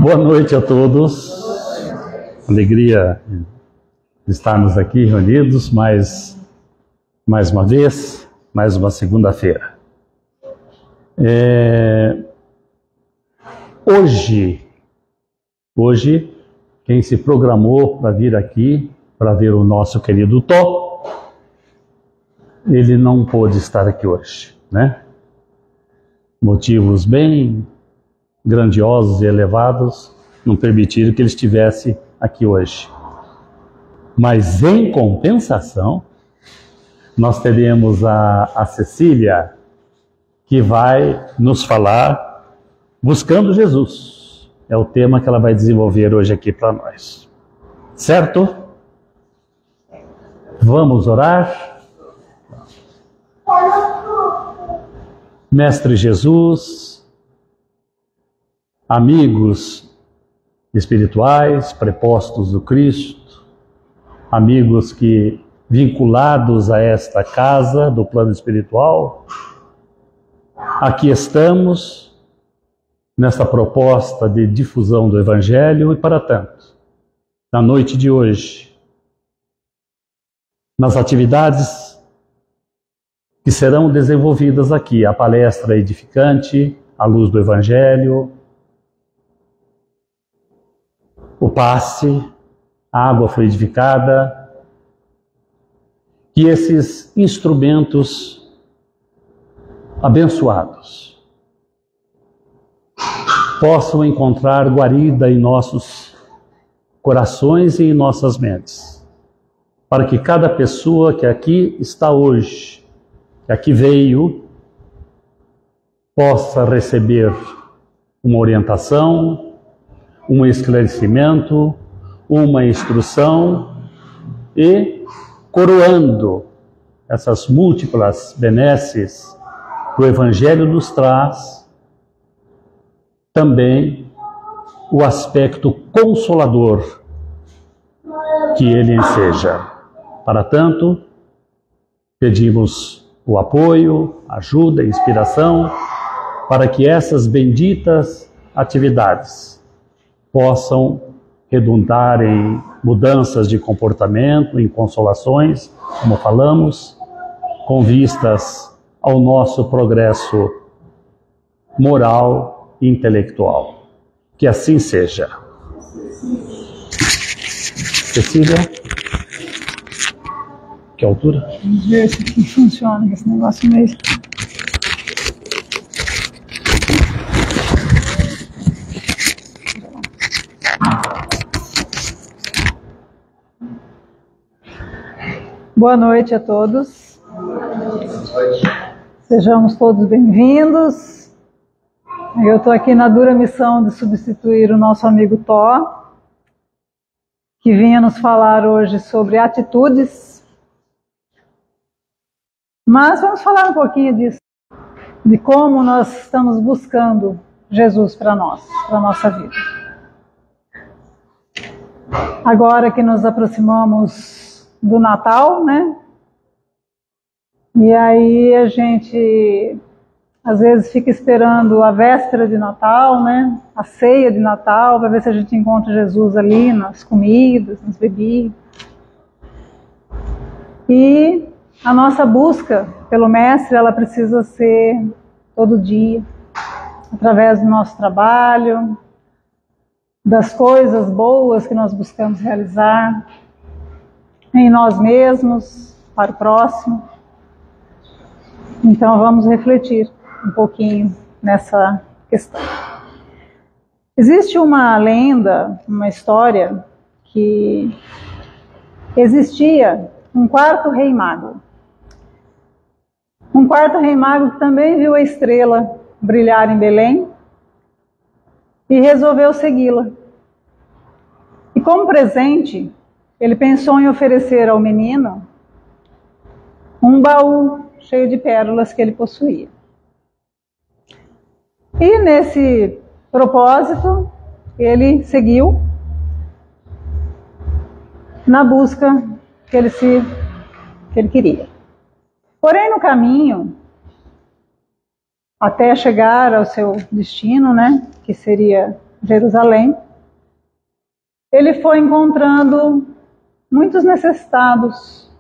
Boa noite a todos. Alegria de estarmos aqui reunidos mais uma vez, mais uma segunda-feira. Hoje, quem se programou para vir aqui para ver o nosso querido Tó, ele não pôde estar aqui hoje, né? Motivos bem grandiosos e elevados não permitiram que ele estivesse aqui hoje. Mas, em compensação, nós teremos a Cecília, que vai nos falar Buscando Jesus. É o tema que ela vai desenvolver hoje aqui para nós. Certo? Vamos orar? Mestre Jesus, amigos espirituais, prepostos do Cristo, amigos que vinculados a esta casa do plano espiritual, aqui estamos nesta proposta de difusão do Evangelho e para tanto, na noite de hoje, nas atividades que serão desenvolvidas aqui, a palestra edificante, à luz do Evangelho, o passe, a água fluidificada, que esses instrumentos abençoados possam encontrar guarida em nossos corações e em nossas mentes, para que cada pessoa que aqui está hoje, que aqui veio, possa receber uma orientação, um esclarecimento, uma instrução e, coroando essas múltiplas benesses que o Evangelho nos traz, também o aspecto consolador que ele enseja. Para tanto, pedimos o apoio, ajuda e inspiração para que essas benditas atividades possam redundar em mudanças de comportamento, em consolações, como falamos, com vistas ao nosso progresso moral e intelectual. Que assim seja. Cecília? Que altura? Vamos ver se aqui funciona esse negócio mesmo. Boa noite a todos. Sejamos todos bem-vindos. Eu estou aqui na dura missão de substituir o nosso amigo Tó, que vinha nos falar hoje sobre atitudes. Mas vamos falar um pouquinho disso, de como nós estamos buscando Jesus para nós, para a nossa vida. Agora que nos aproximamos do Natal, né? E aí a gente às vezes fica esperando a véspera de Natal, né? A ceia de Natal, para ver se a gente encontra Jesus ali nas comidas, nas bebidas. E a nossa busca pelo Mestre, ela precisa ser todo dia, através do nosso trabalho, das coisas boas que nós buscamos realizar, em nós mesmos, para o próximo. Então vamos refletir um pouquinho nessa questão. Existe uma lenda, uma história, que existia um quarto rei mago. Um quarto rei mago que também viu a estrela brilhar em Belém e resolveu segui-la. E como presente, ele pensou em oferecer ao menino um baú cheio de pérolas que ele possuía. E nesse propósito, ele seguiu na busca que ele queria. Porém, no caminho, até chegar ao seu destino, né, que seria Jerusalém, ele foi encontrando muitos necessitados,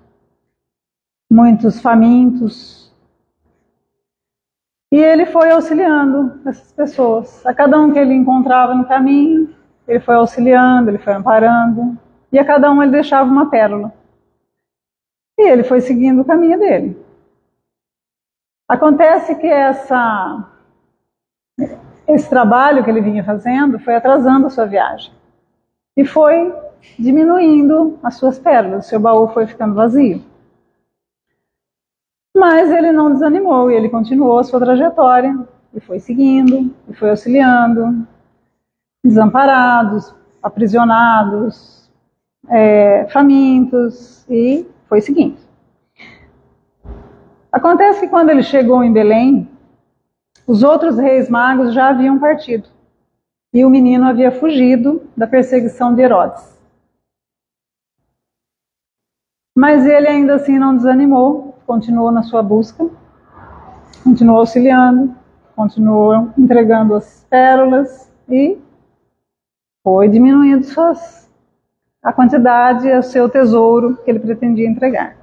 muitos famintos, e ele foi auxiliando essas pessoas. A cada um que ele encontrava no caminho, ele foi auxiliando, ele foi amparando, e a cada um ele deixava uma pérola. E ele foi seguindo o caminho dele. Acontece que esse trabalho que ele vinha fazendo foi atrasando a sua viagem. E foi diminuindo as suas pérolas, o seu baú foi ficando vazio. Mas ele não desanimou e ele continuou a sua trajetória e foi seguindo, e foi auxiliando desamparados, aprisionados, famintos, e foi seguindo. Acontece que quando ele chegou em Belém, os outros reis magos já haviam partido e o menino havia fugido da perseguição de Herodes. Mas ele ainda assim não desanimou, continuou na sua busca, continuou auxiliando, continuou entregando as pérolas e foi diminuindo a quantidade, o seu tesouro que ele pretendia entregar.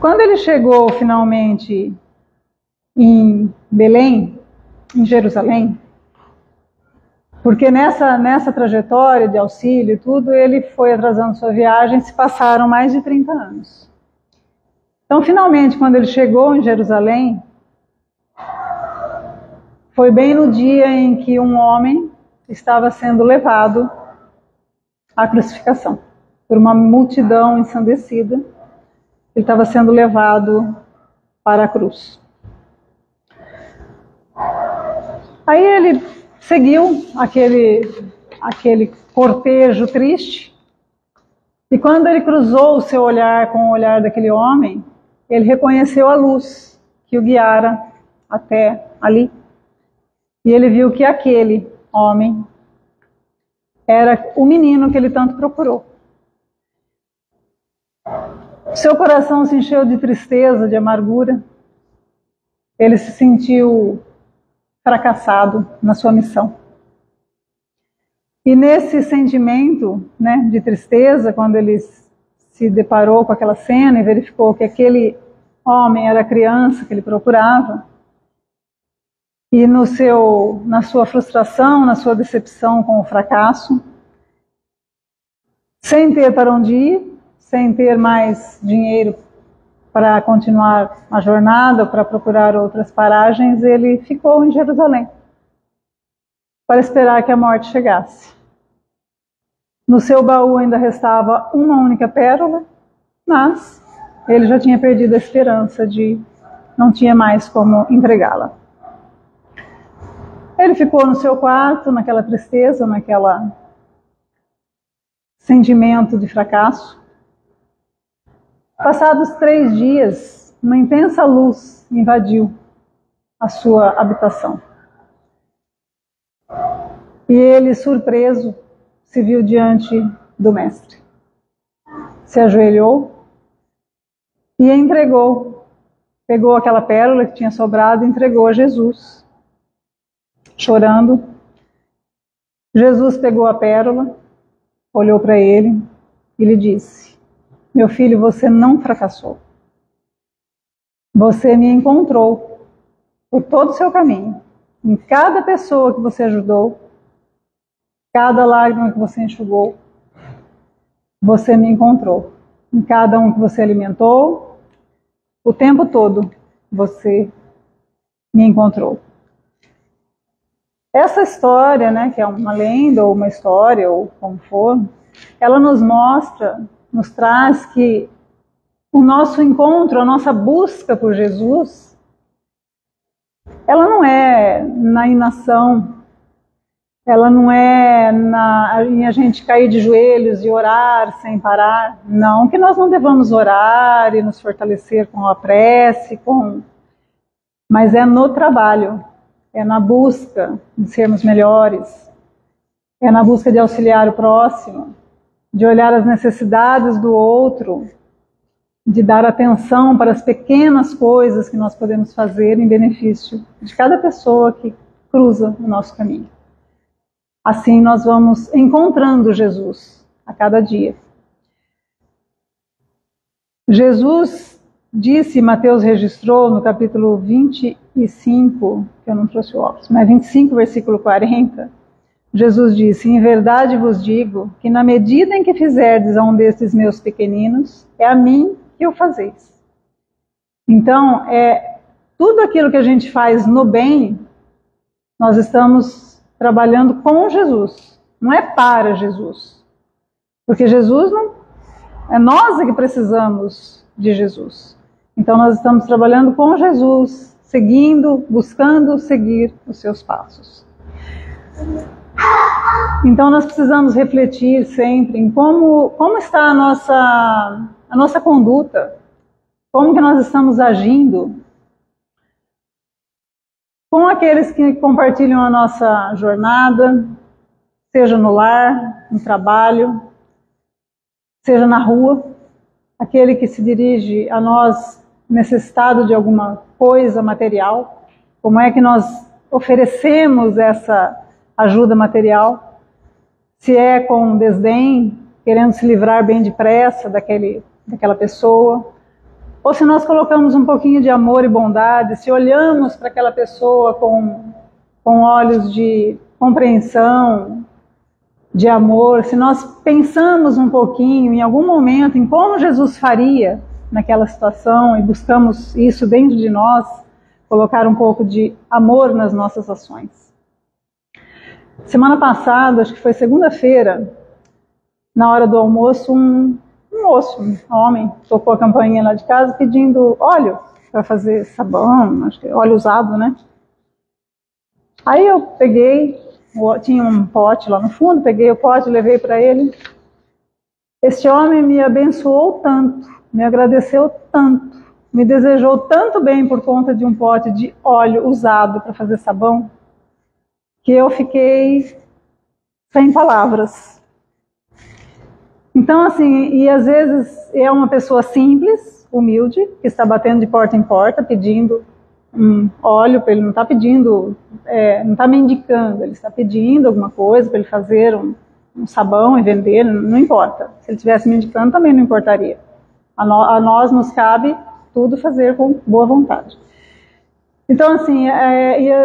Quando ele chegou finalmente em Belém, em Jerusalém, porque nessa trajetória de auxílio e tudo, ele foi atrasando sua viagem, se passaram mais de 30 anos. Então, finalmente, quando ele chegou em Jerusalém, foi bem no dia em que um homem estava sendo levado à crucificação por uma multidão ensandecida. Ele estava sendo levado para a cruz. Aí ele seguiu aquele cortejo triste, e quando ele cruzou o seu olhar com o olhar daquele homem, ele reconheceu a luz que o guiara até ali. E ele viu que aquele homem era o menino que ele tanto procurou. Seu coração se encheu de tristeza, de amargura. Ele se sentiu fracassado na sua missão. E nesse sentimento, né, de tristeza, quando ele se deparou com aquela cena e verificou que aquele homem era a criança que ele procurava, e na sua frustração, na sua decepção com o fracasso, sem ter para onde ir, sem ter mais dinheiro para continuar a jornada, para procurar outras paragens, ele ficou em Jerusalém para esperar que a morte chegasse. No seu baú ainda restava uma única pérola, mas ele já tinha perdido a esperança não tinha mais como entregá-la. Ele ficou no seu quarto, naquela tristeza, naquele sentimento de fracasso. Passados 3 dias, uma intensa luz invadiu a sua habitação. E ele, surpreso, se viu diante do Mestre. Se ajoelhou e pegou aquela pérola que tinha sobrado e entregou a Jesus. Chorando, Jesus pegou a pérola, olhou para ele e lhe disse: meu filho, você não fracassou. Você me encontrou por todo o seu caminho. Em cada pessoa que você ajudou, cada lágrima que você enxugou, você me encontrou. Em cada um que você alimentou, o tempo todo, você me encontrou. Essa história, né, que é uma lenda ou uma história, ou como for, ela nos traz que o nosso encontro, a nossa busca por Jesus, ela não é na inação, ela não é em a gente cair de joelhos e orar sem parar. Não que nós não devamos orar e nos fortalecer com a prece, mas é no trabalho. É na busca de sermos melhores, é na busca de auxiliar o próximo, de olhar as necessidades do outro de dar atenção para as pequenas coisas que nós podemos fazer em benefício de cada pessoa que cruza o nosso caminho. Assim nós vamos encontrando Jesus a cada dia. Jesus disse, Mateus registrou no capítulo 25, que eu não trouxe o óculos, mas 25, versículo 40, Jesus disse, em verdade vos digo que na medida em que fizerdes a um destes meus pequeninos, é a mim que o fazeis. Então, tudo aquilo que a gente faz no bem, nós estamos trabalhando com Jesus, não é para Jesus. Porque Jesus não... É nós que precisamos de Jesus. Então nós estamos trabalhando com Jesus, seguindo, buscando seguir os seus passos. Então nós precisamos refletir sempre em como está a nossa conduta, como que nós estamos agindo com aqueles que compartilham a nossa jornada, seja no lar, no trabalho, seja na rua, aquele que se dirige a nós necessitado de alguma coisa material, como é que nós oferecemos essa ajuda material, se é com desdém, querendo se livrar bem depressa daquela pessoa, ou se nós colocamos um pouquinho de amor e bondade, se olhamos para aquela pessoa com olhos de compreensão, de amor, se nós pensamos um pouquinho, em algum momento, em como Jesus faria naquela situação e buscamos isso dentro de nós, colocar um pouco de amor nas nossas ações. Semana passada, acho que foi segunda-feira, na hora do almoço, um moço, um homem, tocou a campainha lá de casa pedindo óleo para fazer sabão, acho que é óleo usado, né? Aí eu peguei, tinha um pote lá no fundo, peguei o pote, levei para ele. Este homem me abençoou tanto, me agradeceu tanto, me desejou tanto bem por conta de um pote de óleo usado para fazer sabão, que eu fiquei sem palavras. Então, assim, e às vezes é uma pessoa simples, humilde, que está batendo de porta em porta, pedindo óleo, ele não está pedindo, não está me indicando, ele está pedindo alguma coisa para ele fazer um sabão e vender, não importa. Se ele estivesse me indicando, também não importaria. A nós nos cabe tudo fazer com boa vontade. Então, assim,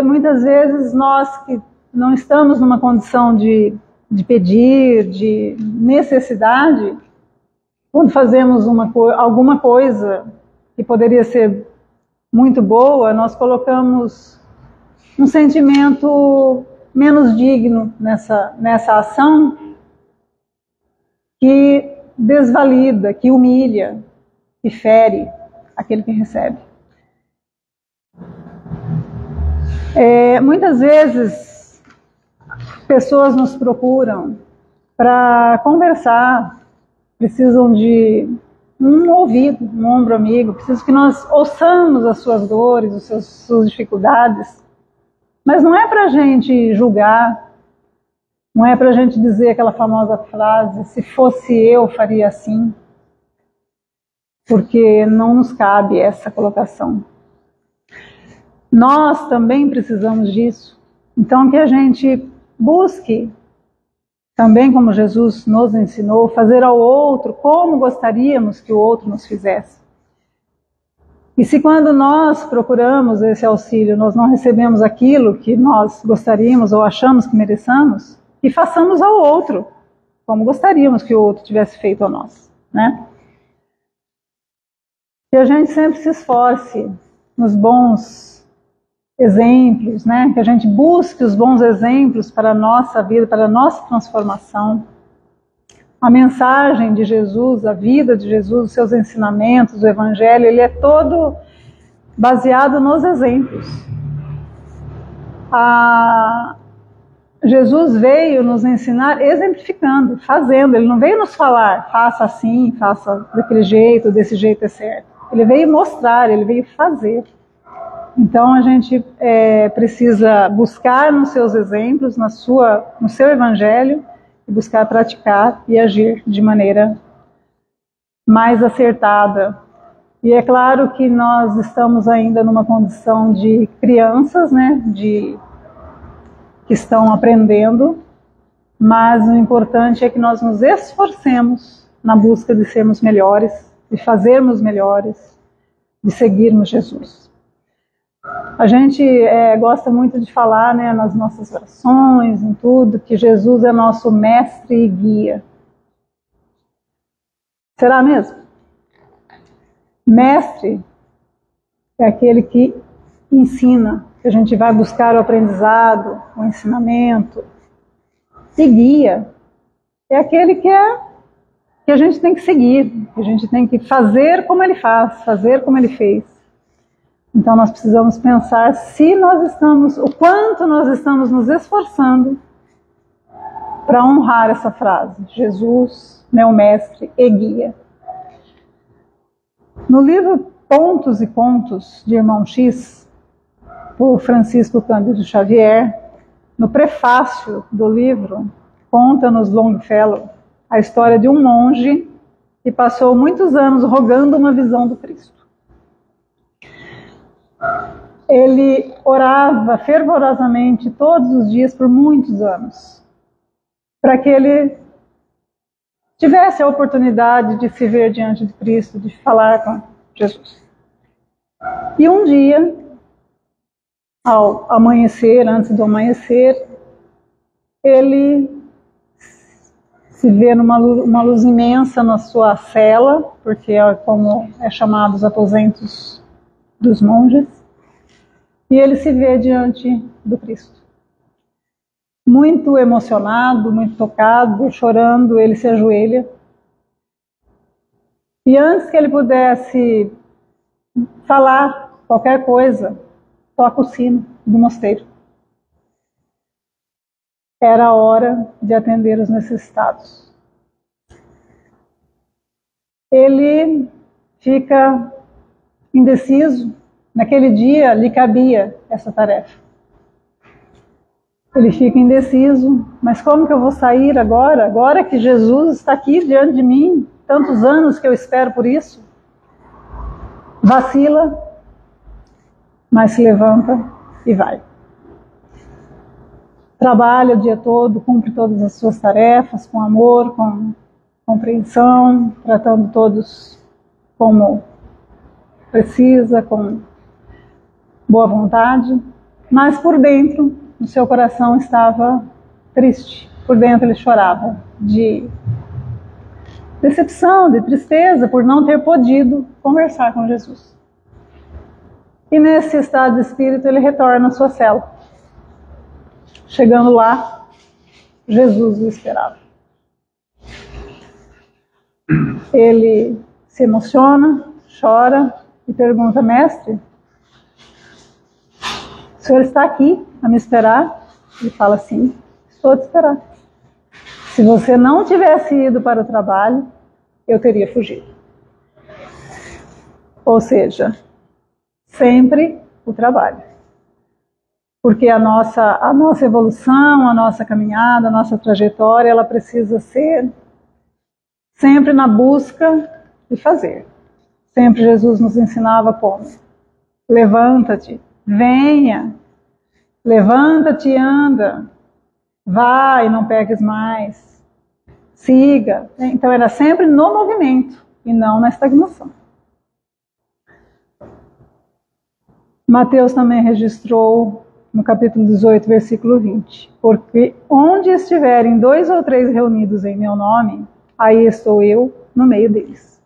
muitas vezes nós que não estamos numa condição de pedir, de necessidade, quando fazemos alguma coisa que poderia ser muito boa, nós colocamos um sentimento menos digno nessa ação, que desvalida, que humilha, que fere aquele que recebe. Muitas vezes pessoas nos procuram para conversar, precisam de um ouvido, um ombro amigo, precisam que nós ouçamos as suas dores, as suas dificuldades, mas não é para a gente julgar, não é para a gente dizer aquela famosa frase, se fosse eu faria assim, porque não nos cabe essa colocação. Nós também precisamos disso, então que a gente busque, também como Jesus nos ensinou, fazer ao outro como gostaríamos que o outro nos fizesse. E se quando nós procuramos esse auxílio, nós não recebemos aquilo que nós gostaríamos ou achamos que mereçamos, que façamos ao outro como gostaríamos que o outro tivesse feito a nós, né? Que a gente sempre se esforce nos bons exemplos, né? Que a gente busque os bons exemplos para a nossa vida, para a nossa transformação. A mensagem de Jesus, a vida de Jesus, os seus ensinamentos, o Evangelho, ele é todo baseado nos exemplos. Jesus veio nos ensinar exemplificando, fazendo. Ele não veio nos falar, faça assim, faça daquele jeito, desse jeito é certo. Ele veio mostrar, ele veio fazer. Então a gente precisa buscar nos seus exemplos, no seu Evangelho, e buscar praticar e agir de maneira mais acertada E é claro que nós estamos ainda numa condição de crianças, né, que estão aprendendo, mas o importante é que nós nos esforcemos na busca de sermos melhores, de fazermos melhores, de seguirmos Jesus. A gente gosta muito de falar, né, nas nossas orações, em tudo, que Jesus é nosso mestre e guia. Será mesmo? Mestre é aquele que ensina, que a gente vai buscar o aprendizado, o ensinamento. E guia é aquele que a gente tem que seguir, que a gente tem que fazer como ele faz, fazer como ele fez. Então nós precisamos pensar o quanto nós estamos nos esforçando para honrar essa frase: Jesus, meu mestre e guia. No livro Pontos e Contos de Irmão X, por Francisco Cândido Xavier, no prefácio do livro, conta-nos Longfellow a história de um monge que passou muitos anos rogando uma visão do Cristo. Ele orava fervorosamente todos os dias por muitos anos, para que ele tivesse a oportunidade de se ver diante de Cristo, de falar com Jesus. E um dia, ao amanhecer, antes do amanhecer, ele se vê numa luz imensa na sua cela, porque é como é chamado os aposentos dos monges, e ele se vê diante do Cristo. Muito emocionado, muito tocado, chorando, ele se ajoelha. E antes que ele pudesse falar qualquer coisa, toca o sino do mosteiro. Era a hora de atender os necessitados. Ele fica indeciso. Naquele dia lhe cabia essa tarefa. Ele fica indeciso, mas como que eu vou sair agora? Agora que Jesus está aqui diante de mim, tantos anos que eu espero por isso. Vacila, mas se levanta e vai. Trabalha o dia todo, cumpre todas as suas tarefas com amor, com compreensão, tratando todos como precisa, com boa vontade, mas por dentro, o seu coração estava triste, por dentro ele chorava de decepção, de tristeza por não ter podido conversar com Jesus. E nesse estado de espírito ele retorna à sua cela. Chegando lá, Jesus o esperava. Ele se emociona, chora e pergunta: mestre, o senhor está aqui a me esperar? Ele fala: sim, estou a te esperar. Se você não tivesse ido para o trabalho, eu teria fugido. Ou seja, sempre o trabalho. Porque a nossa evolução, a nossa caminhada, a nossa trajetória, ela precisa ser sempre na busca de fazer. Sempre Jesus nos ensinava como: levanta-te, venha, levanta-te e anda, vai, não peques mais, siga. Então era sempre no movimento e não na estagnação. Mateus também registrou no capítulo 18, versículo 20. Porque onde estiverem 2 ou 3 reunidos em meu nome, aí estou eu no meio deles.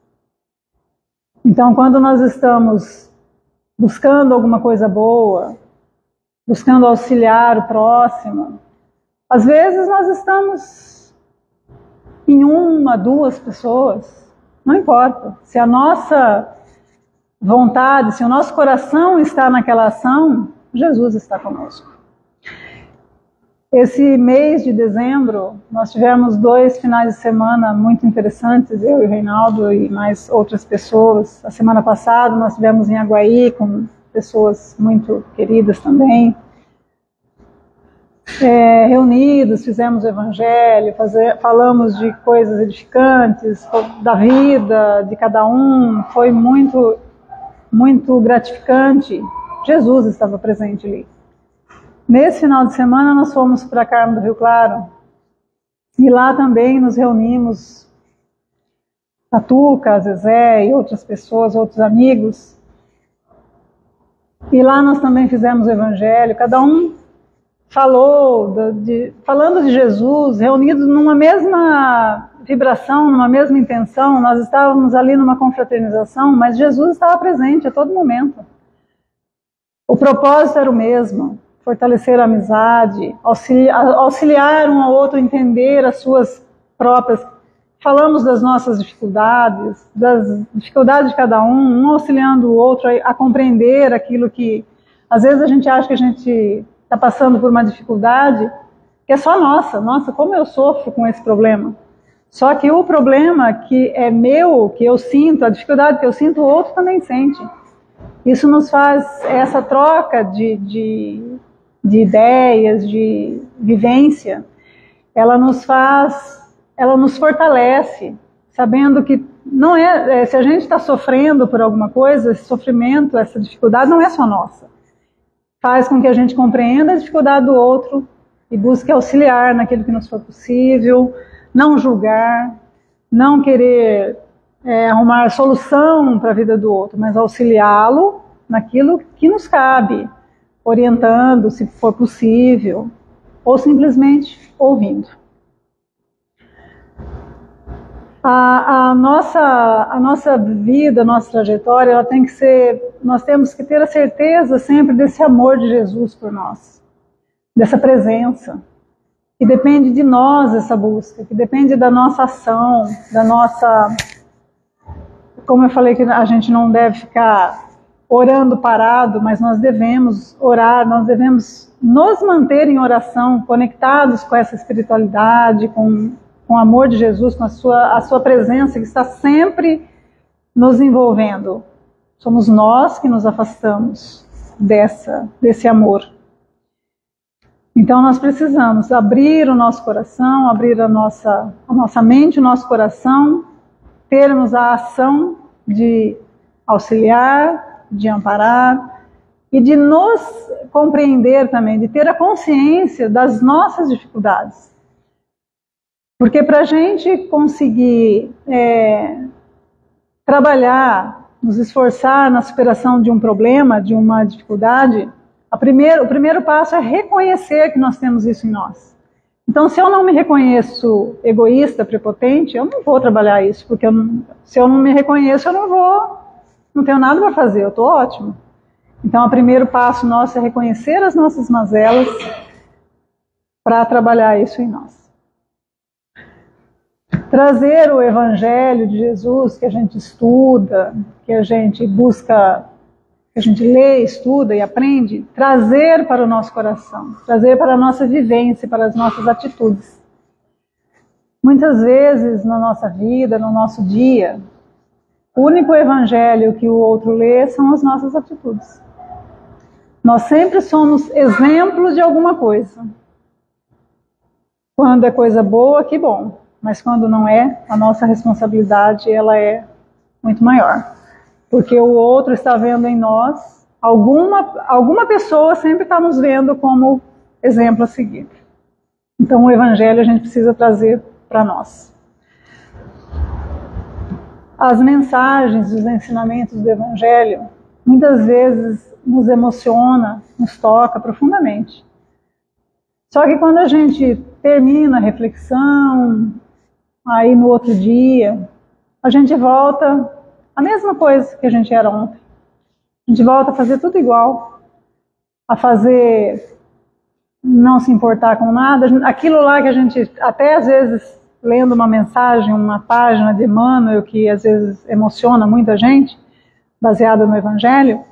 Então, quando nós estamos buscando alguma coisa boa, buscando auxiliar o próximo, às vezes nós estamos em 1, 2 pessoas, não importa. Se a nossa vontade, se o nosso coração está naquela ação, Jesus está conosco. Esse mês de dezembro, nós tivemos 2 finais de semana muito interessantes, eu e o Reinaldo e mais outras pessoas. A semana passada nós tivemos em Aguaí com pessoas muito queridas também. Reunidos, fizemos o evangelho, falamos de coisas edificantes, da vida de cada um. Foi muito muito gratificante. Jesus estava presente ali. Nesse final de semana nós fomos para Carmo do Rio Claro e lá também nos reunimos, a Tuca, a Zezé e outras pessoas, outros amigos. E lá nós também fizemos o evangelho, cada um falando de Jesus, reunidos numa mesma vibração, numa mesma intenção. Nós estávamos ali numa confraternização, mas Jesus estava presente a todo momento. O propósito era o mesmo, fortalecer a amizade, auxiliar um ao outro a entender as suas próprias. Falamos das nossas dificuldades, das dificuldades de cada um auxiliando o outro a compreender aquilo que, às vezes a gente acha que a gente está passando por uma dificuldade que é só nossa. Nossa, como eu sofro com esse problema. Só que o problema que é meu, que eu sinto, a dificuldade que eu sinto, o outro também sente. Isso nos faz, essa troca de ideias, de vivência, ela nos fortalece, sabendo que não se a gente está sofrendo por alguma coisa, esse sofrimento, essa dificuldade não é só nossa. Faz com que a gente compreenda a dificuldade do outro e busque auxiliar naquilo que nos for possível, não julgar, não querer arrumar solução para a vida do outro, mas auxiliá-lo naquilo que nos cabe, orientando, se for possível, ou simplesmente ouvindo. A nossa vida, a nossa trajetória, ela tem que ser, nós temos que ter a certeza sempre desse amor de Jesus por nós, dessa presença, que depende de nós essa busca, que depende da nossa ação, da nossa... Como eu falei que a gente não deve ficar orando parado, mas nós devemos orar, nós devemos nos manter em oração, conectados com essa espiritualidade, com o amor de Jesus, com a sua presença que está sempre nos envolvendo. Somos nós que nos afastamos desse amor. Então nós precisamos abrir o nosso coração, abrir a nossa mente, o nosso coração, termos a ação de auxiliar, de amparar e de nos compreender também, de ter a consciência das nossas dificuldades. Porque para a gente conseguir trabalhar, nos esforçar na superação de um problema, de uma dificuldade, o primeiro passo é reconhecer que nós temos isso em nós. Então, se eu não me reconheço egoísta, prepotente, eu não vou trabalhar isso, porque se eu não me reconheço, eu não tenho nada para fazer, eu estou ótimo. Então, o primeiro passo nosso é reconhecer as nossas mazelas para trabalhar isso em nós. Trazer o Evangelho de Jesus que a gente estuda, que a gente busca, que a gente lê, estuda e aprende, trazer para o nosso coração, trazer para a nossa vivência, para as nossas atitudes. Muitas vezes na nossa vida, no nosso dia, o único Evangelho que o outro lê são as nossas atitudes. Nós sempre somos exemplos de alguma coisa. Quando é coisa boa, que bom. Mas quando não é, a nossa responsabilidade ela é muito maior. Porque o outro está vendo em nós, alguma pessoa sempre está nos vendo como exemplo a seguir. Então o Evangelho a gente precisa trazer para nós. As mensagens, os ensinamentos do Evangelho, muitas vezes nos emociona, nos toca profundamente. Só que quando a gente termina a reflexão, aí no outro dia, a gente volta a mesma coisa que a gente era ontem. A gente volta a fazer tudo igual, a fazer, não se importar com nada. Aquilo lá que a gente, até às vezes, lendo uma mensagem, uma página de Emmanuel, que às vezes emociona muita gente, baseada no Evangelho,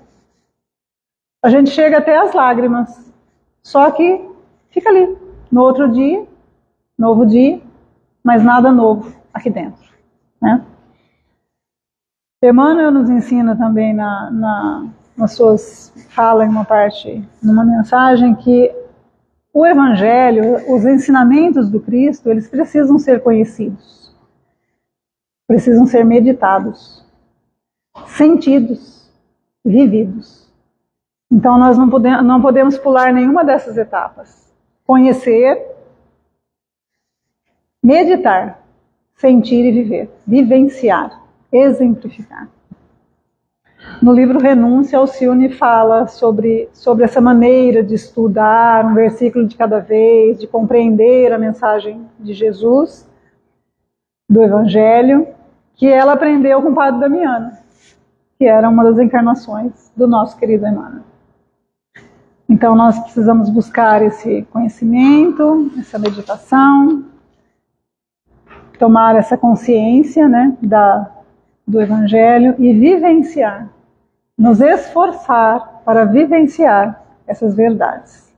a gente chega até às lágrimas. Só que fica ali, no outro dia, novo dia, mas nada novo aqui dentro, né? Emmanuel nos ensina também nas suas falas, em uma parte, numa mensagem, que o Evangelho, os ensinamentos do Cristo, eles precisam ser conhecidos, precisam ser meditados, sentidos, vividos. Então nós não podemos pular nenhuma dessas etapas. Conhecer, meditar, sentir e viver, vivenciar, exemplificar. No livro Renúncia, Alcione fala sobre essa maneira de estudar um versículo de cada vez, de compreender a mensagem de Jesus, do Evangelho, que ela aprendeu com o Padre Damiano, que era uma das encarnações do nosso querido Emmanuel. Então nós precisamos buscar esse conhecimento, essa meditação, tomar essa consciência, né, do Evangelho e vivenciar, nos esforçar para vivenciar essas verdades.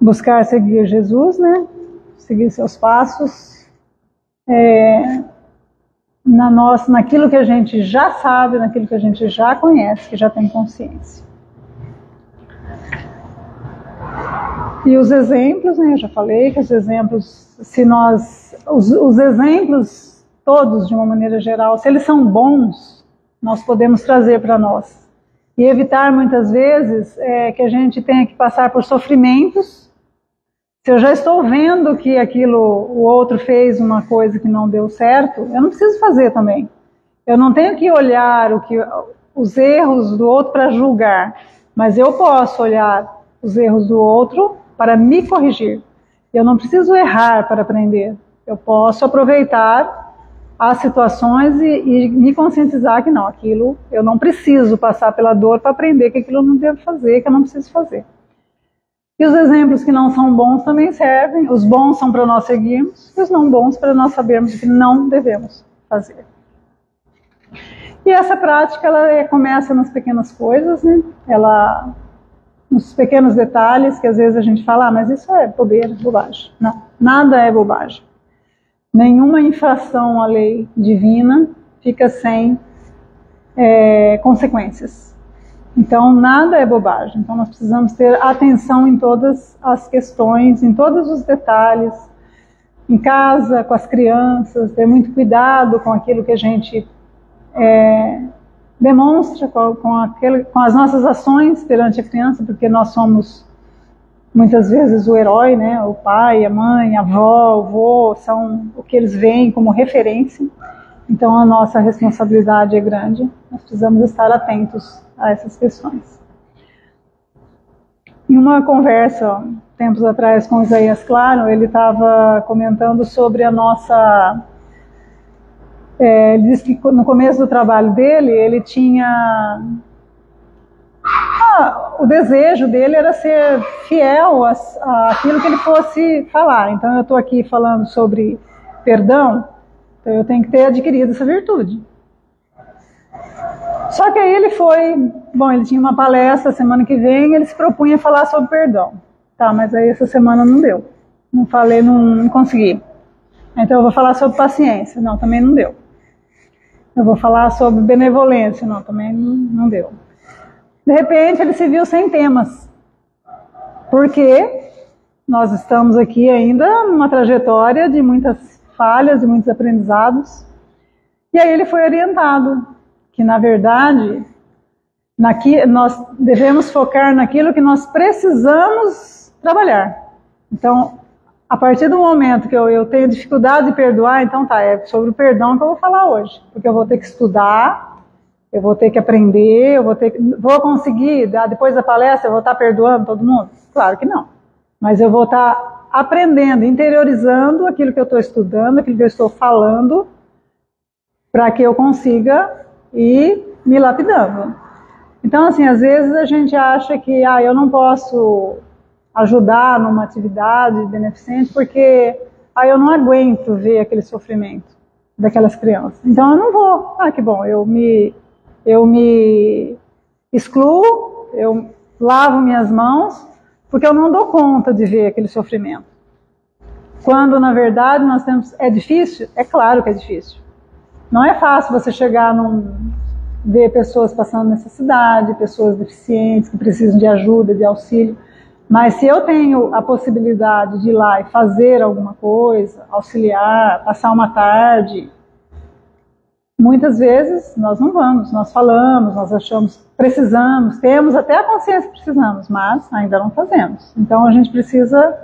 Buscar seguir Jesus, né, seguir seus passos, naquilo que a gente já sabe, naquilo que a gente já conhece, que já tem consciência. E os exemplos, né, eu já falei que os exemplos, os exemplos todos de uma maneira geral, se eles são bons, nós podemos trazer para nós. E evitar muitas vezes que a gente tenha que passar por sofrimentos. Se eu já estou vendo que o outro fez uma coisa que não deu certo, eu não preciso fazer também. Eu não tenho que olhar os erros do outro para julgar, mas eu posso olhar os erros do outro para me corrigir. Eu não preciso errar para aprender. Eu posso aproveitar as situações e me conscientizar que não, aquilo eu não preciso passar pela dor para aprender que aquilo eu não devo fazer, que eu não preciso fazer. E os exemplos que não são bons também servem. Os bons são para nós seguirmos e os não bons para nós sabermos o que não devemos fazer. E essa prática ela começa nas pequenas coisas, né? Nos pequenos detalhes que às vezes a gente fala, mas isso é bobeira, bobagem. Não, nada é bobagem. Nenhuma infração à lei divina fica sem consequências. Então nada é bobagem. Então nós precisamos ter atenção em todas as questões, em todos os detalhes. Em casa, com as crianças, ter muito cuidado com aquilo que a gente demonstra, com as nossas ações perante a criança, porque nós somos muitas vezes o herói, né? O pai, a mãe, a avó, o avô, são o que eles veem como referência. Então a nossa responsabilidade é grande, nós precisamos estar atentos a essas questões. Em uma conversa, tempos atrás, com o Isaías Claro, ele estava comentando sobre a nossa... ele disse que no começo do trabalho dele, ele tinha... o desejo dele era ser fiel àquilo que ele fosse falar. Então eu estou aqui falando sobre perdão, então eu tenho que ter adquirido essa virtude. Só que aí ele tinha uma palestra semana que vem, ele se propunha falar sobre perdão. Tá, mas aí essa semana não deu. Não falei, não consegui. Então eu vou falar sobre paciência. Não, também não deu. Eu vou falar sobre benevolência. Não, também não deu. De repente ele se viu sem temas. Porque nós estamos aqui ainda numa trajetória de muitas falhas, de muitos aprendizados. E aí ele foi orientado que, na verdade, nós devemos focar naquilo que nós precisamos trabalhar. Então, a partir do momento que eu tenho dificuldade de perdoar, então é sobre o perdão que eu vou falar hoje. Porque eu vou ter que estudar, eu vou ter que aprender, vou conseguir, depois da palestra, eu vou estar perdoando todo mundo? Claro que não. Mas eu vou estar aprendendo, interiorizando aquilo que eu estou estudando, aquilo que eu estou falando, para que eu consiga ir me lapidando. Então, assim, às vezes a gente acha que eu não posso ajudar numa atividade beneficente porque eu não aguento ver aquele sofrimento daquelas crianças. Então eu não vou. Que bom, eu me excluo, eu lavo minhas mãos, porque eu não dou conta de ver aquele sofrimento. Quando, na verdade, é difícil? É claro que é difícil. Não é fácil você chegar ver pessoas passando necessidade, pessoas deficientes que precisam de ajuda, de auxílio. Mas se eu tenho a possibilidade de ir lá e fazer alguma coisa, auxiliar, passar uma tarde, Muitas vezes nós não vamos, nós falamos, nós achamos que precisamos, temos até a consciência que precisamos, mas ainda não fazemos. Então a gente precisa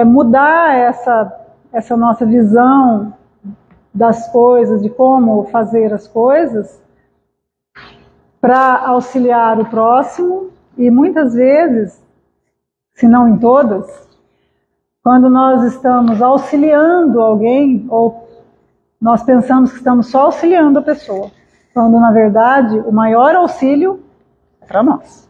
mudar essa nossa visão das coisas, de como fazer as coisas, para auxiliar o próximo. E muitas vezes, se não em todas, quando nós estamos auxiliando alguém, ou nós pensamos que estamos só auxiliando a pessoa, quando na verdade o maior auxílio é para nós.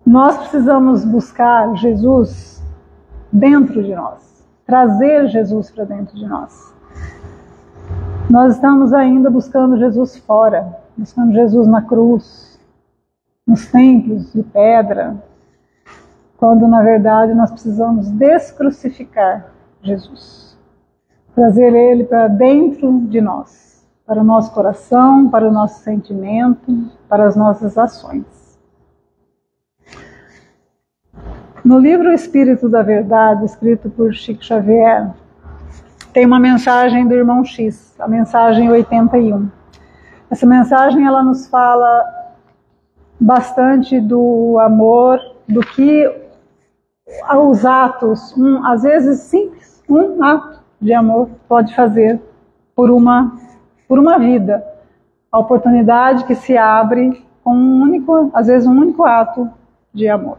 Nós precisamos buscar Jesus dentro de nós, trazer Jesus para dentro de nós. Nós estamos ainda buscando Jesus fora, buscando Jesus na cruz, nos templos de pedra, quando na verdade nós precisamos descrucificar Jesus, trazer Ele para dentro de nós, para o nosso coração, para o nosso sentimento, para as nossas ações. No livro Espírito da Verdade, escrito por Chico Xavier, tem uma mensagem do Irmão X, a mensagem 81. Essa mensagem ela nos fala bastante do amor, do que os atos, às vezes simples, um ato de amor pode fazer por uma vida. A oportunidade que se abre com às vezes um único ato de amor.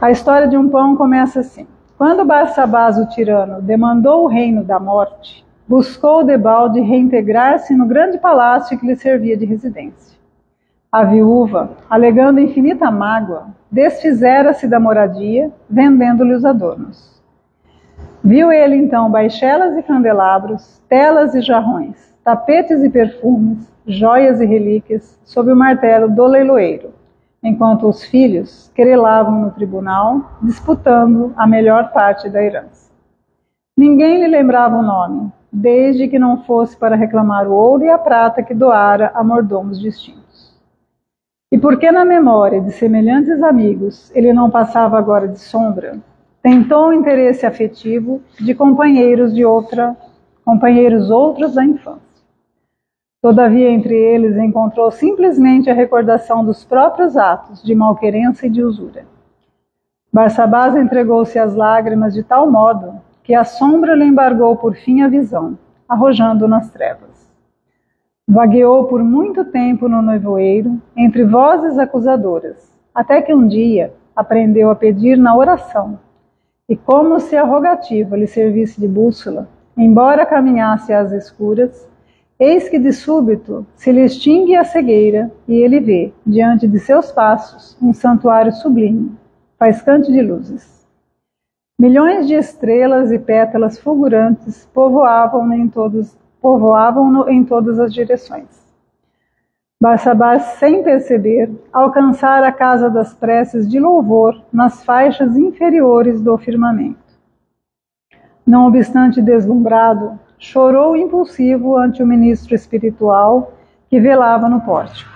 A história de um pão começa assim. Quando Barsabás, o tirano, demandou o reino da morte, buscou debalde reintegrar-se no grande palácio que lhe servia de residência. A viúva, alegando infinita mágoa, desfizera-se da moradia, vendendo-lhe os adornos. Viu ele então baixelas e candelabros, telas e jarrões, tapetes e perfumes, joias e relíquias, sob o martelo do leiloeiro, enquanto os filhos querelavam no tribunal, disputando a melhor parte da herança. Ninguém lhe lembrava o nome, desde que não fosse para reclamar o ouro e a prata que doara a mordomos distintos. E porque na memória de semelhantes amigos ele não passava agora de sombra, tentou o interesse afetivo de companheiros outros da infância. Todavia, entre eles, encontrou simplesmente a recordação dos próprios atos de malquerença e de usura. Barsabás entregou-se às lágrimas de tal modo que a sombra lhe embargou por fim a visão, arrojando-o nas trevas. Vagueou por muito tempo no nevoeiro, entre vozes acusadoras, até que um dia aprendeu a pedir na oração, e como se a rogativa lhe servisse de bússola, embora caminhasse às escuras, eis que de súbito se lhe extingue a cegueira e ele vê, diante de seus passos, um santuário sublime, faiscante de luzes. Milhões de estrelas e pétalas fulgurantes povoavam-no em todas as direções. Barsabás, sem perceber, alcançara a casa das preces de louvor nas faixas inferiores do firmamento. Não obstante deslumbrado, chorou impulsivo ante o ministro espiritual que velava no pórtico.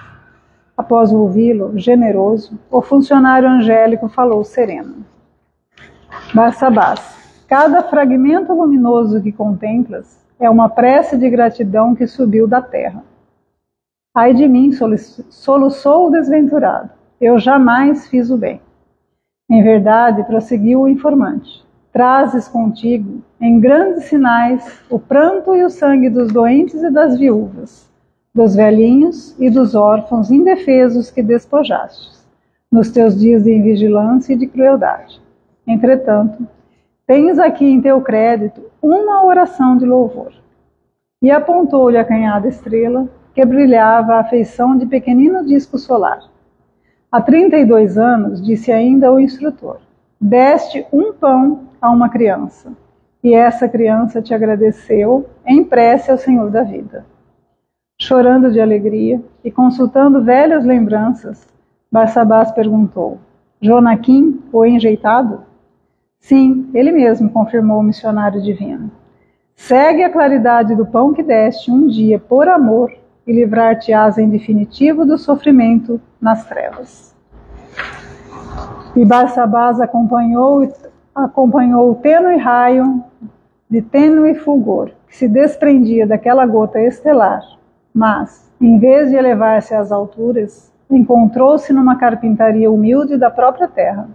Após ouvi-lo, generoso, o funcionário angélico falou sereno. Barsabás, cada fragmento luminoso que contemplas é uma prece de gratidão que subiu da terra. Ai de mim, soluçou o desventurado, eu jamais fiz o bem. Em verdade, prosseguiu o informante, trazes contigo, em grandes sinais, o pranto e o sangue dos doentes e das viúvas, dos velhinhos e dos órfãos indefesos que despojastes, nos teus dias de invigilância e de crueldade. Entretanto, tens aqui em teu crédito uma oração de louvor. E apontou-lhe a acanhada estrela, que brilhava à feição de pequenino disco solar. Há 32 anos, disse ainda o instrutor, deste um pão a uma criança, e essa criança te agradeceu em prece ao Senhor da vida. Chorando de alegria e consultando velhas lembranças, Barsabás perguntou, Jonaquim, o enjeitado? Sim, ele mesmo, confirmou o missionário divino. Segue a claridade do pão que deste um dia por amor e livrar-te-ás em definitivo do sofrimento nas trevas. E Barsabás acompanhou o tênue raio de tênue fulgor que se desprendia daquela gota estelar, mas, em vez de elevar-se às alturas, encontrou-se numa carpintaria humilde da própria terra.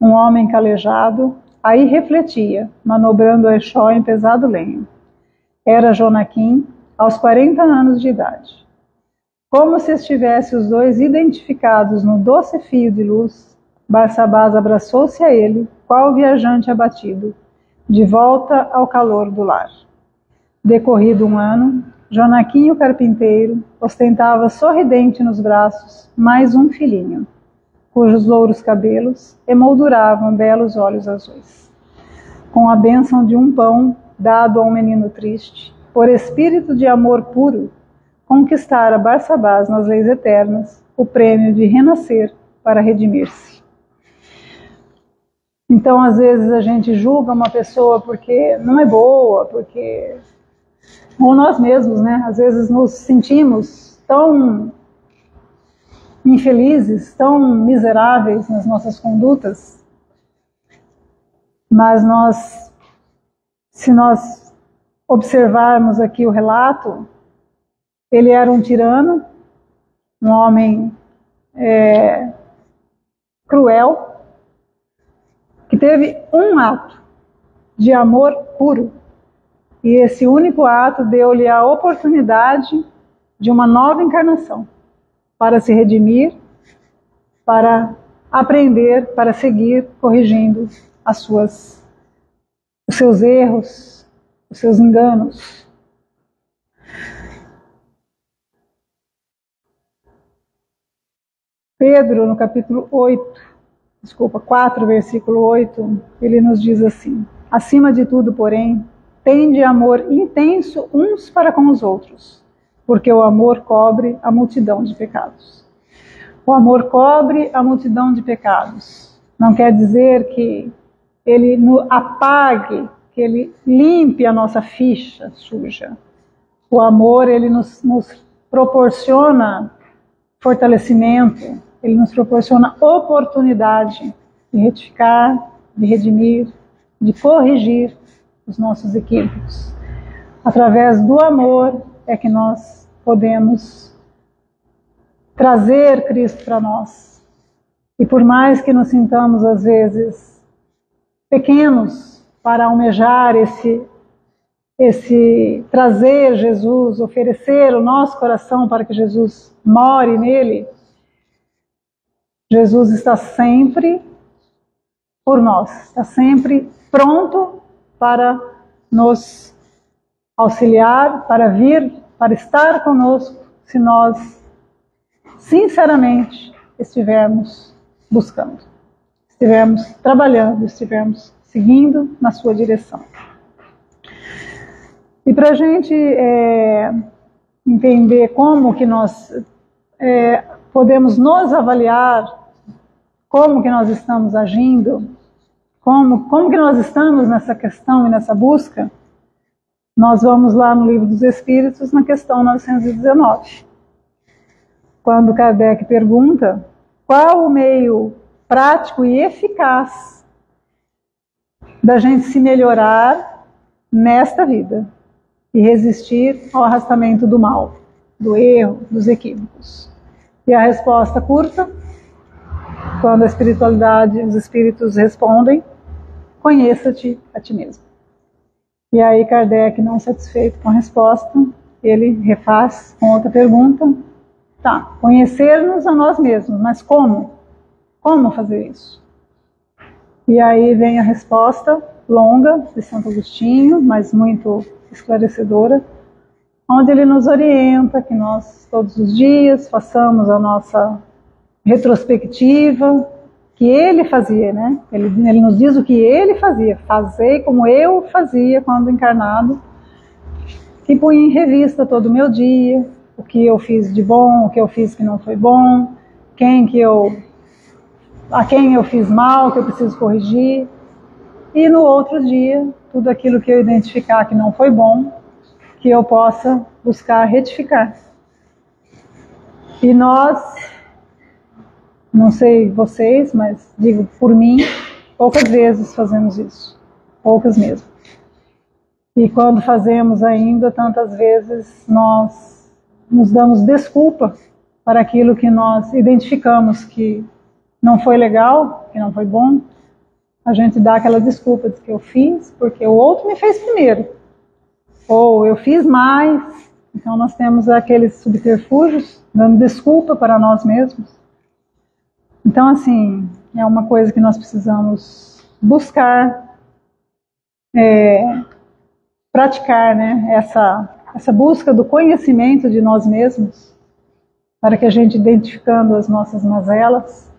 Um homem calejado aí refletia, manobrando o eixó em pesado lenho. Era Jonaquim, aos 40 anos de idade. Como se estivessem os dois identificados no doce fio de luz, Barsabás abraçou-se a ele, qual viajante abatido, de volta ao calor do lar. Decorrido um ano, Jonaquim, o carpinteiro, ostentava sorridente nos braços mais um filhinho, cujos louros cabelos emolduravam belos olhos azuis. Com a bênção de um pão dado a um menino triste, por espírito de amor puro, conquistara Barsabás nas leis eternas o prêmio de renascer para redimir-se. Então, às vezes, a gente julga uma pessoa porque não é boa, porque... ou nós mesmos, né? Às vezes nos sentimos tão infelizes, tão miseráveis nas nossas condutas, mas se nós observarmos aqui o relato, ele era um tirano, um homem cruel, que teve um ato de amor puro. E esse único ato deu-lhe a oportunidade de uma nova encarnação, para se redimir, para aprender, para seguir corrigindo os seus erros, os seus enganos. Pedro, no capítulo 4, versículo 8, ele nos diz assim: acima de tudo, porém, tende amor intenso uns para com os outros, porque o amor cobre a multidão de pecados. O amor cobre a multidão de pecados. Não quer dizer que ele apague, que ele limpe a nossa ficha suja. O amor, ele nos proporciona fortalecimento, ele nos proporciona oportunidade de retificar, de redimir, de corrigir os nossos equívocos. Através do amor é que nós podemos trazer Cristo para nós. E por mais que nos sintamos, às vezes, pequenos para almejar esse trazer Jesus, oferecer o nosso coração para que Jesus more nele, Jesus está sempre por nós, está sempre pronto para nos auxiliar, para vir, para estar conosco, se nós sinceramente estivermos buscando, estivermos trabalhando, estivermos seguindo na sua direção. E para a gente entender como que nós podemos nos avaliar, como que nós estamos agindo, como que nós estamos nessa questão e nessa busca, nós vamos lá no Livro dos Espíritos, na questão 919. Quando Kardec pergunta qual o meio prático e eficaz da gente se melhorar nesta vida e resistir ao arrastamento do mal, do erro, dos equívocos. E a resposta curta, quando a espiritualidade, os espíritos respondem: conheça-te a ti mesmo. E aí Kardec, não satisfeito com a resposta, ele refaz com outra pergunta. Tá, conhecer-nos a nós mesmos, mas como? Como fazer isso? E aí vem a resposta longa de Santo Agostinho, mas muito esclarecedora, onde ele nos orienta que nós todos os dias façamos a nossa retrospectiva, que ele fazia, né? Ele nos diz o que ele fazia: fazei como eu fazia quando encarnado, que punha em revista todo o meu dia, o que eu fiz de bom, o que eu fiz que não foi bom, a quem eu fiz mal, que eu preciso corrigir, e no outro dia, tudo aquilo que eu identificar que não foi bom, que eu possa buscar retificar. E nós, não sei vocês, mas digo por mim, poucas vezes fazemos isso, poucas mesmo. E quando fazemos ainda, tantas vezes nós nos damos desculpa para aquilo que nós identificamos que não foi legal, que não foi bom. A gente dá aquela desculpa de que eu fiz porque o outro me fez primeiro. Ou eu fiz mais. Então nós temos aqueles subterfúgios, dando desculpa para nós mesmos. Então assim, é uma coisa que nós precisamos buscar, praticar, né? Essa busca do conhecimento de nós mesmos, para que a gente, identificando as nossas mazelas,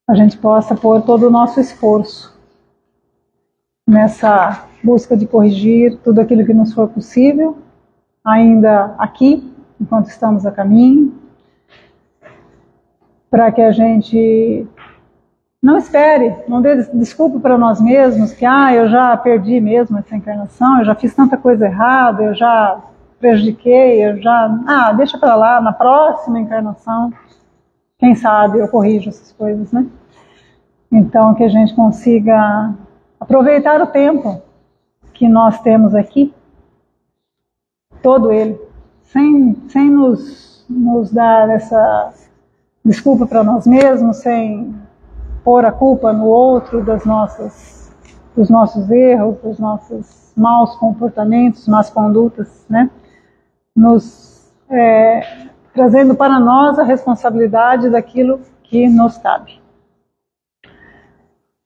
a gente possa pôr todo o nosso esforço nessa busca de corrigir tudo aquilo que nos for possível, ainda aqui, enquanto estamos a caminho, para que a gente não espere, não dê desculpa para nós mesmos, que eu já perdi mesmo essa encarnação, eu já fiz tanta coisa errada, eu já prejudiquei, deixa para lá, na próxima encarnação, quem sabe eu corrijo essas coisas, né? Então, que a gente consiga aproveitar o tempo que nós temos aqui, todo ele, sem nos dar essa desculpa para nós mesmos, sem pôr a culpa no outro dos nossos erros, dos nossos maus comportamentos, más condutas, né? Trazendo para nós a responsabilidade daquilo que nos cabe.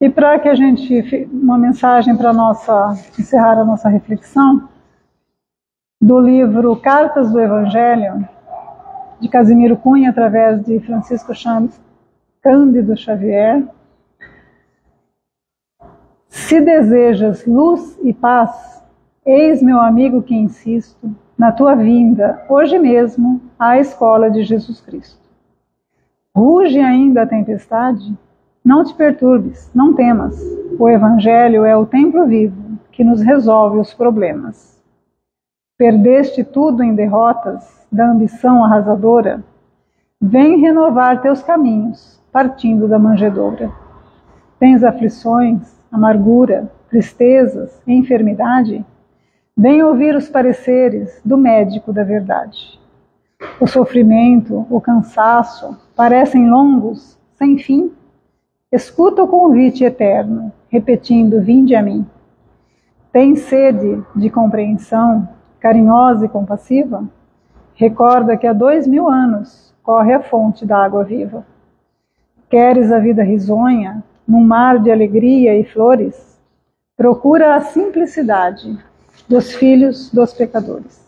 E para que a gente, uma mensagem para encerrar a nossa reflexão, do livro Cartas do Evangelho, de Casimiro Cunha, através de Francisco Cândido Xavier. Se desejas luz e paz, eis, meu amigo, que insisto, na tua vinda, hoje mesmo, à escola de Jesus Cristo. Ruge ainda a tempestade? Não te perturbes, não temas. O Evangelho é o templo vivo que nos resolve os problemas. Perdeste tudo em derrotas da ambição arrasadora? Vem renovar teus caminhos, partindo da manjedoura. Tens aflições, amargura, tristezas, enfermidade? Vem ouvir os pareceres do médico da verdade. O sofrimento, o cansaço, parecem longos, sem fim? Escuta o convite eterno, repetindo: vinde a mim. Tens sede de compreensão, carinhosa e compassiva? Recorda que há 2000 anos corre a fonte da água viva. Queres a vida risonha, num mar de alegria e flores? Procura a simplicidade dos filhos dos pescadores.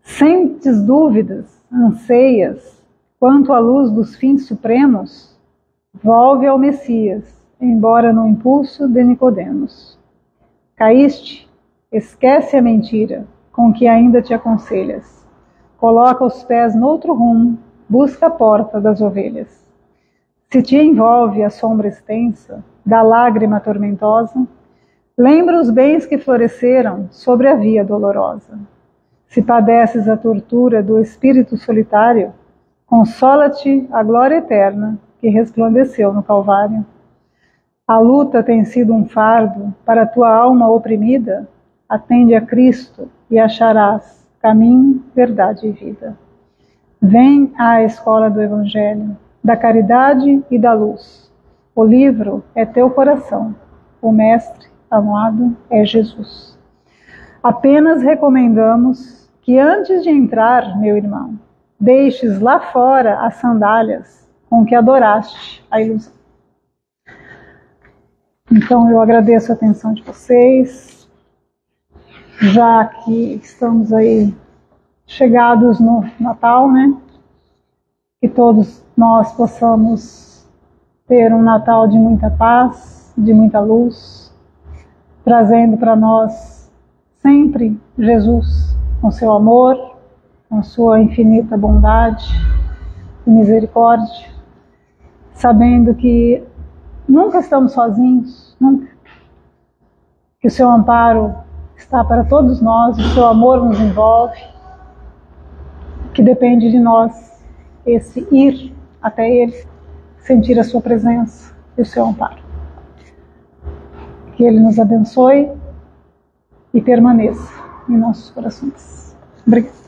Sentes dúvidas, anseias quanto à luz dos fins supremos? Volve ao Messias, embora no impulso de Nicodemos. Caíste? Esquece a mentira com que ainda te aconselhas. Coloca os pés noutro rumo, busca a porta das ovelhas. Se te envolve a sombra extensa da lágrima tormentosa, lembra os bens que floresceram sobre a via dolorosa. Se padeces a tortura do espírito solitário, consola-te a glória eterna que resplandeceu no Calvário. A luta tem sido um fardo para a tua alma oprimida? Atende a Cristo e acharás caminho, verdade e vida. Vem à escola do Evangelho, da caridade e da luz. O livro é teu coração, o mestre amado é Jesus. Apenas recomendamos que antes de entrar, meu irmão, deixes lá fora as sandálias com que adoraste a ilusão. Então eu agradeço a atenção de vocês, já que estamos aí chegados no Natal, né? Que todos nós possamos ter um Natal de muita paz, de muita luz, trazendo para nós sempre Jesus com seu amor, com sua infinita bondade e misericórdia, sabendo que nunca estamos sozinhos, nunca. Que o seu amparo está para todos nós, o seu amor nos envolve, que depende de nós esse ir até Ele, sentir a sua presença e o seu amparo. Que Ele nos abençoe e permaneça em nossos corações. Obrigada.